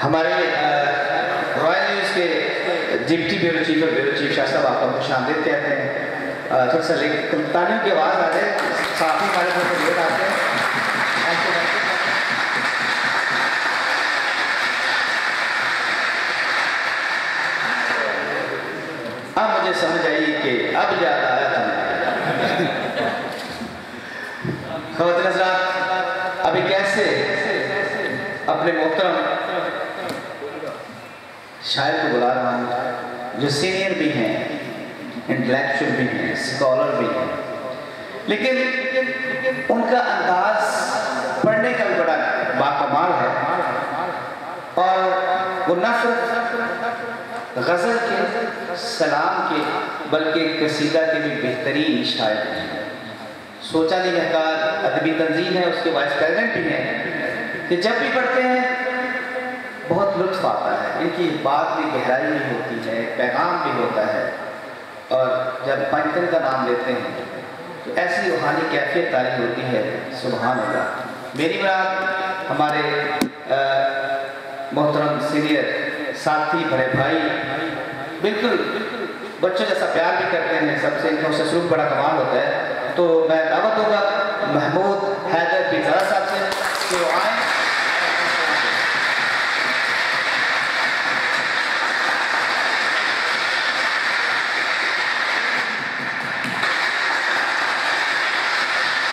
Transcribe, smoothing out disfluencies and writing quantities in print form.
हमारे royal news के deputy bureau chief और ब्यूरो चीफ शाह साहब आपको खुश आमदीद कहते हैं। थोड़ा सा तालियों की आवाज़ आ जाए, काफ़ी हमारे घर में लेट आते हैं। अब मुझे समझ आई कि अब याद आया था। ख़वातीन हज़रात, अभी कैसे अपने मोहतरम शायर को बुला रहा हूँ जो सीनियर भी हैं, इंटेलेक्चुअल भी हैं, स्कॉलर भी हैं, लेकिन उनका अंदाज पढ़ने का भी बड़ा बाकमाल है और वो न सिर्फ गज़ल के, सलाम के, बल्कि कसीदा के भी बेहतरीन शायर हैं। सोचा नहीं महकार अदबी तंजीम है, उसके वाइस प्रेसिडेंट भी हैं कि जब भी पढ़ते हैं बहुत लुत्फ़ आता है, इनकी बात भी गहराई भी होती है, पैगाम भी होता है, और जब पंचतन का नाम लेते हैं तो ऐसी रूहानी कैफियत तारी होती है। सुभान अल्लाह। मेरी बात हमारे मोहतरम सीनियर साथी, बड़े भाई, बिल्कुल बच्चों जैसा प्यार भी करते हैं, सबसे इनका ससुर बड़ा कमाल होता है। तो मैं दावत दूंगा महमूद हैदर पिज़ारा साहब से कि वो आए